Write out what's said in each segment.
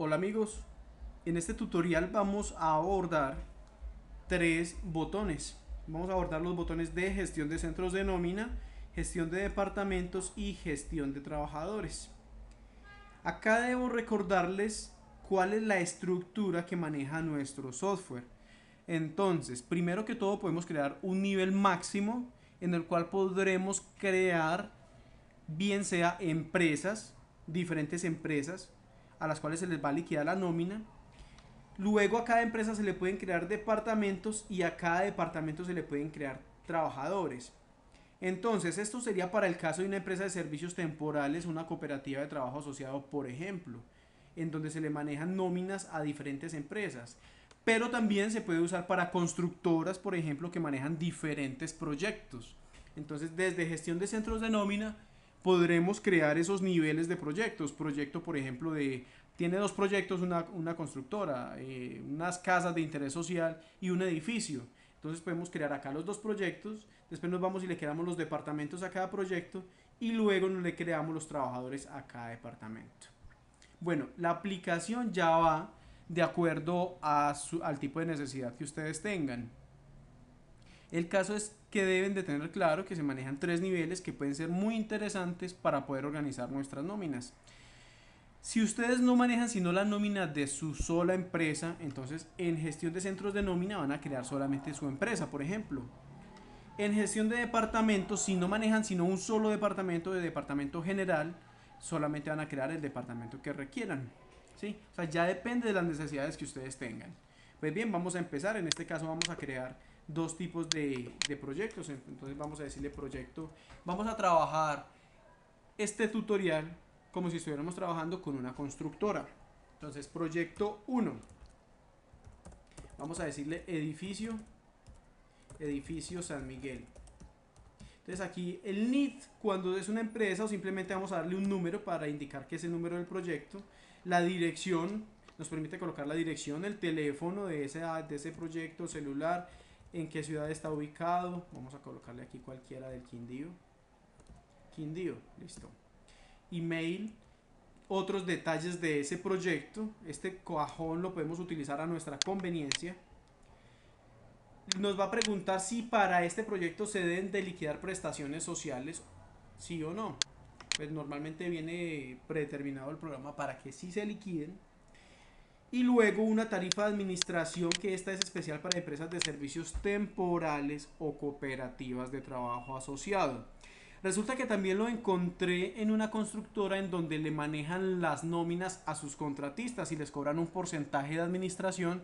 Hola amigos, en este tutorial vamos a abordar tres botones. Vamos a abordar los botones de gestión de centros de nómina, gestión de departamentos y gestión de trabajadores. Acá debo recordarles cuál es la estructura que maneja nuestro software. Entonces, primero que todo podemos crear un nivel máximo en el cual podremos crear bien sea empresas, diferentes empresas a las cuales se les va a liquidar la nómina. Luego a cada empresa se le pueden crear departamentos y a cada departamento se le pueden crear trabajadores. Entonces, esto sería para el caso de una empresa de servicios temporales, una cooperativa de trabajo asociado, por ejemplo, en donde se le manejan nóminas a diferentes empresas. Pero también se puede usar para constructoras, por ejemplo, que manejan diferentes proyectos. Entonces, desde gestión de centros de nómina, podremos crear esos niveles de proyectos. Proyecto, por ejemplo, tiene dos proyectos, una constructora, unas casas de interés social y un edificio. Entonces podemos crear acá los dos proyectos, después nos vamos y le creamos los departamentos a cada proyecto y luego nos le creamos los trabajadores a cada departamento. Bueno, la aplicación ya va de acuerdo al tipo de necesidad que ustedes tengan. El caso es que deben de tener claro que se manejan tres niveles que pueden ser muy interesantes para poder organizar nuestras nóminas. Si ustedes no manejan sino la nómina de su sola empresa, entonces en gestión de centros de nómina van a crear solamente su empresa, por ejemplo. En gestión de departamentos, si no manejan sino un solo departamento de departamento general, solamente van a crear el departamento que requieran. ¿Sí? O sea, ya depende de las necesidades que ustedes tengan. Pues bien, vamos a empezar. En este caso vamos a crear dos tipos de proyectos. Entonces vamos a decirle proyecto. Vamos a trabajar este tutorial como si estuviéramos trabajando con una constructora. Entonces, proyecto 1. Vamos a decirle edificio San Miguel. Entonces aquí el NIT, cuando es una empresa, o simplemente vamos a darle un número para indicar que es el número del proyecto. La dirección, nos permite colocar la dirección, el teléfono de ese proyecto celular, en qué ciudad está ubicado. Vamos a colocarle aquí cualquiera del Quindío. Quindío, listo. Email, otros detalles de ese proyecto. Este cajón lo podemos utilizar a nuestra conveniencia. Nos va a preguntar si para este proyecto se deben de liquidar prestaciones sociales, sí o no. Pues normalmente viene predeterminado el programa para que sí se liquiden. Y luego una tarifa de administración, que esta es especial para empresas de servicios temporales o cooperativas de trabajo asociado. Resulta que también lo encontré en una constructora en donde le manejan las nóminas a sus contratistas y les cobran un porcentaje de administración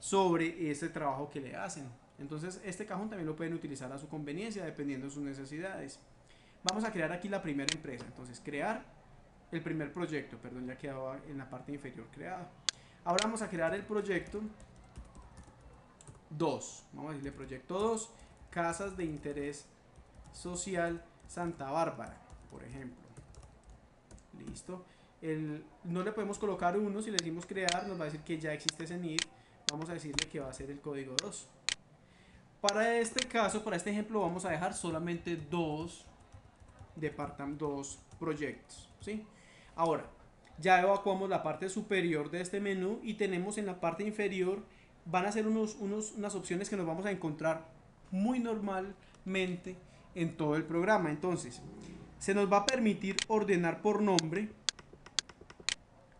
sobre ese trabajo que le hacen. Entonces este cajón también lo pueden utilizar a su conveniencia dependiendo de sus necesidades. Vamos a crear aquí la primera empresa. Entonces crear el primer proyecto, perdón, ya quedaba en la parte inferior creado. Ahora vamos a crear el proyecto 2. Vamos a decirle proyecto 2, casas de interés social Santa Bárbara, por ejemplo. Listo. No le podemos colocar 1, si le decimos crear nos va a decir que ya existe ese NID. Vamos a decirle que va a ser el código 2. Para este caso, para este ejemplo, vamos a dejar solamente dos proyectos, ¿sí? Ahora, ya evacuamos la parte superior de este menú y tenemos en la parte inferior, van a ser unas opciones que nos vamos a encontrar muy normalmente en todo el programa. Entonces, se nos va a permitir ordenar por nombre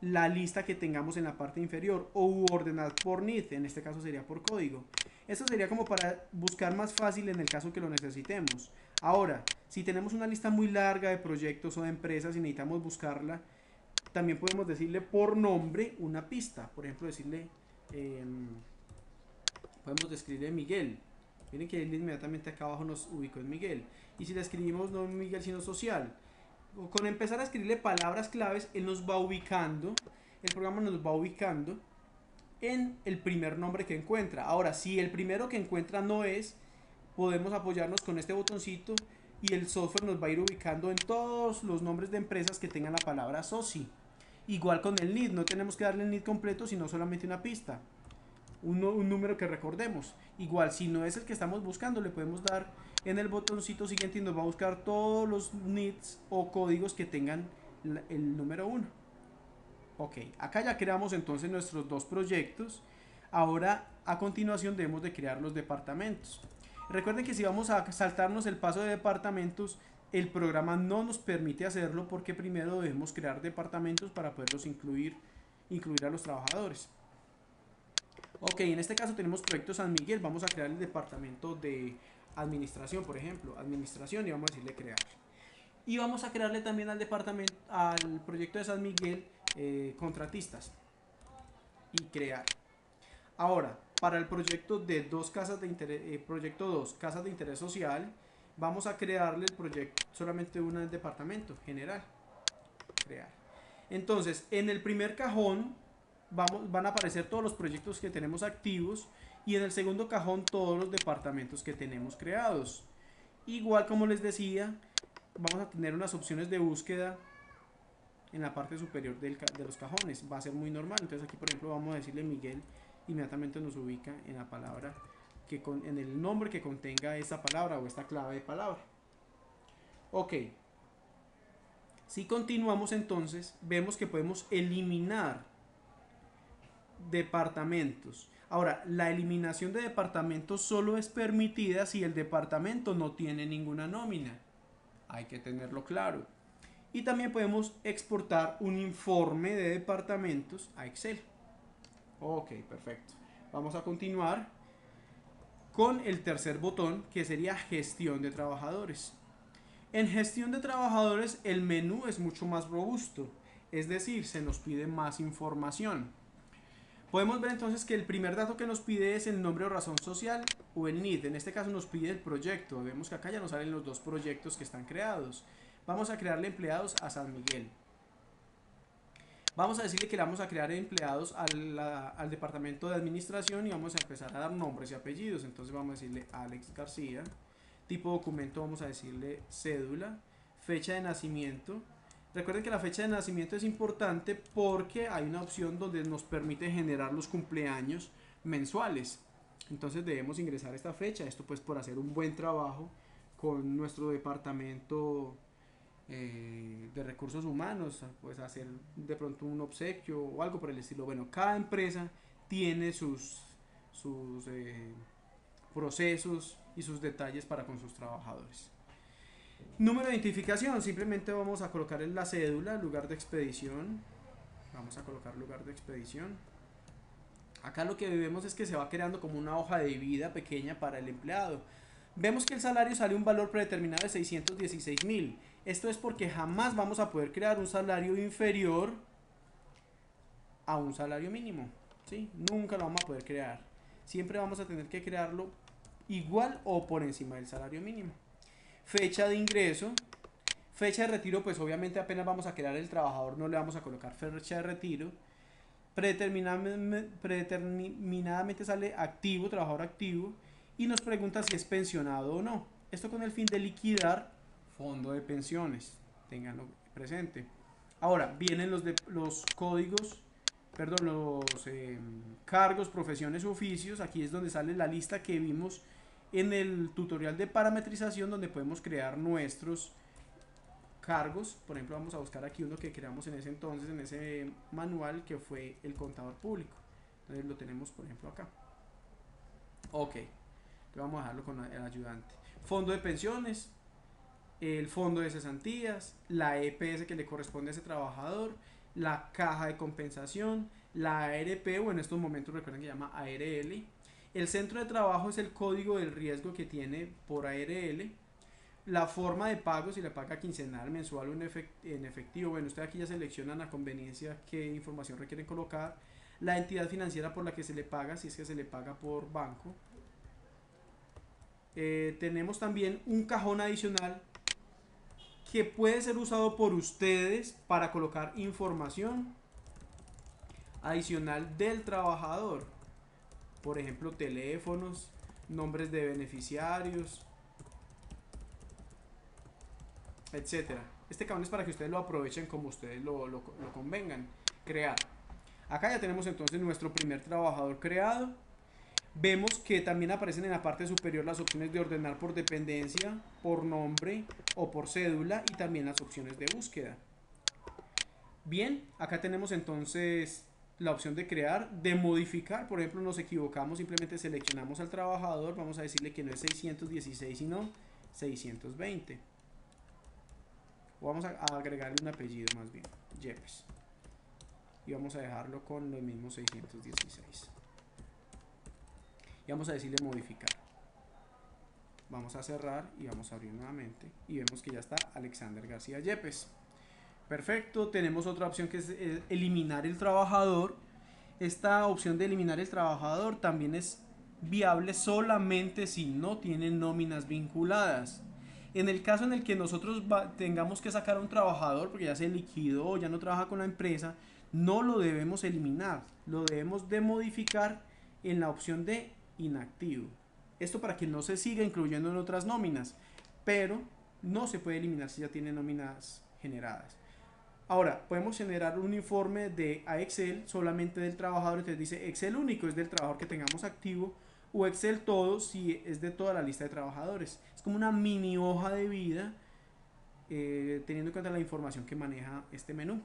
la lista que tengamos en la parte inferior o ordenar por NID, en este caso sería por código. Esto sería como para buscar más fácil en el caso que lo necesitemos. Ahora, si tenemos una lista muy larga de proyectos o de empresas y necesitamos buscarla, también podemos decirle por nombre una pista. Por ejemplo, decirle, podemos describirle Miguel. Miren que él inmediatamente acá abajo nos ubicó en Miguel. Y si le escribimos no Miguel sino social, con empezar a escribirle palabras claves, él nos va ubicando, el programa nos va ubicando en el primer nombre que encuentra. Ahora, si el primero que encuentra no es, podemos apoyarnos con este botoncito y el software nos va a ir ubicando en todos los nombres de empresas que tengan la palabra SOCI. Igual con el NID, no tenemos que darle el NID completo, sino solamente una pista, un número que recordemos. Igual, si no es el que estamos buscando, le podemos dar en el botoncito siguiente y nos va a buscar todos los NIDs o códigos que tengan el número 1. Ok, acá ya creamos entonces nuestros dos proyectos. Ahora, a continuación, debemos de crear los departamentos. Recuerden que si vamos a saltarnos el paso de departamentos, el programa no nos permite hacerlo porque primero debemos crear departamentos para poderlos incluir a los trabajadores. Ok, en este caso tenemos Proyecto San Miguel. Vamos a crear el departamento de administración, por ejemplo. Administración y vamos a decirle crear. Y vamos a crearle también al departamento, al proyecto de San Miguel, contratistas y crear. Ahora, para el proyecto de dos casas de interés, proyecto 2, casas de interés social, vamos a crearle el proyecto solamente un departamento general. Crear. Entonces, en el primer cajón van a aparecer todos los proyectos que tenemos activos y en el segundo cajón todos los departamentos que tenemos creados. Igual como les decía, vamos a tener unas opciones de búsqueda en la parte superior de los cajones. Va a ser muy normal. Entonces aquí por ejemplo vamos a decirle Miguel, inmediatamente nos ubica en la palabra, en el nombre que contenga esta palabra o esta clave de palabra. Ok. Si continuamos entonces, vemos que podemos eliminar departamentos. Ahora, la eliminación de departamentos solo es permitida si el departamento no tiene ninguna nómina. Hay que tenerlo claro. Y también podemos exportar un informe de departamentos a Excel. Ok, perfecto. Vamos a continuar con el tercer botón, que sería gestión de trabajadores. En gestión de trabajadores el menú es mucho más robusto, es decir, se nos pide más información. Podemos ver entonces que el primer dato que nos pide es el nombre o razón social o el NID. En este caso nos pide el proyecto. Vemos que acá ya nos salen los dos proyectos que están creados. Vamos a crearle empleados a San Miguel. Vamos a decirle que le vamos a crear empleados al departamento de administración y vamos a empezar a dar nombres y apellidos. Entonces vamos a decirle Alex García. Tipo documento vamos a decirle cédula. Fecha de nacimiento. Recuerden que la fecha de nacimiento es importante porque hay una opción donde nos permite generar los cumpleaños mensuales. Entonces debemos ingresar esta fecha. Esto pues por hacer un buen trabajo con nuestro departamento de recursos humanos, pues hacer de pronto un obsequio o algo por el estilo. Bueno, cada empresa tiene sus procesos y sus detalles para con sus trabajadores. Número de identificación, simplemente vamos a colocar en la cédula, lugar de expedición. Vamos a colocar lugar de expedición. Acá lo que vemos es que se va creando como una hoja de vida pequeña para el empleado. Vemos que el salario sale un valor predeterminado de 616.000. Esto es porque jamás vamos a poder crear un salario inferior a un salario mínimo. ¿Sí? Nunca lo vamos a poder crear. Siempre vamos a tener que crearlo igual o por encima del salario mínimo. Fecha de ingreso. Fecha de retiro, pues obviamente apenas vamos a crear el trabajador, no le vamos a colocar fecha de retiro. Predeterminadamente sale activo, trabajador activo, y nos pregunta si es pensionado o no. Esto con el fin de liquidar fondo de pensiones. Ténganlo presente. Ahora, vienen los códigos, perdón, los cargos, profesiones u oficios. Aquí es donde sale la lista que vimos en el tutorial de parametrización, donde podemos crear nuestros cargos. Por ejemplo, vamos a buscar aquí uno que creamos en ese entonces, en ese manual, que fue el contador público. Entonces lo tenemos, por ejemplo, acá. Ok, entonces vamos a dejarlo con el ayudante. Fondo de pensiones, el fondo de cesantías, la EPS que le corresponde a ese trabajador, la caja de compensación, la ARP, o en estos momentos recuerden que se llama ARL. El centro de trabajo es el código del riesgo que tiene por ARL. La forma de pago, si le paga quincenal, mensual o en efectivo. Bueno, ustedes aquí ya seleccionan a conveniencia qué información requieren colocar. La entidad financiera por la que se le paga, si es que se le paga por banco. Tenemos también un cajón adicional que puede ser usado por ustedes para colocar información adicional del trabajador. Por ejemplo, teléfonos, nombres de beneficiarios, etcétera. Este cajón es para que ustedes lo aprovechen como ustedes lo convengan. Crear. Acá ya tenemos entonces nuestro primer trabajador creado. Vemos que también aparecen en la parte superior las opciones de ordenar por dependencia, por nombre o por cédula, y también las opciones de búsqueda. Bien, acá tenemos entonces la opción de crear, de modificar. Por ejemplo, nos equivocamos, simplemente seleccionamos al trabajador, vamos a decirle que no es 616 sino 620. O vamos a agregarle un apellido más bien, Yepes. Y vamos a dejarlo con los mismos 616. Y vamos a decirle modificar. Vamos a cerrar y vamos a abrir nuevamente. Y vemos que ya está Alexander García Yepes. Perfecto, tenemos otra opción que es eliminar el trabajador. Esta opción de eliminar el trabajador también es viable solamente si no tienen nóminas vinculadas. En el caso en el que nosotros tengamos que sacar a un trabajador porque ya se liquidó, ya no trabaja con la empresa, no lo debemos eliminar, lo debemos de modificar en la opción de inactivo. Esto para que no se siga incluyendo en otras nóminas, pero no se puede eliminar si ya tiene nóminas generadas. Ahora, podemos generar un informe a Excel solamente del trabajador, entonces dice Excel único es del trabajador que tengamos activo, o Excel todo si es de toda la lista de trabajadores. Es como una mini hoja de vida, teniendo en cuenta la información que maneja este menú.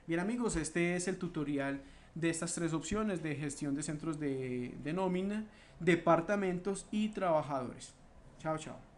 Bien amigos, este es el tutorial de estas tres opciones de gestión de centros de nómina, departamentos y trabajadores. Chao, chao.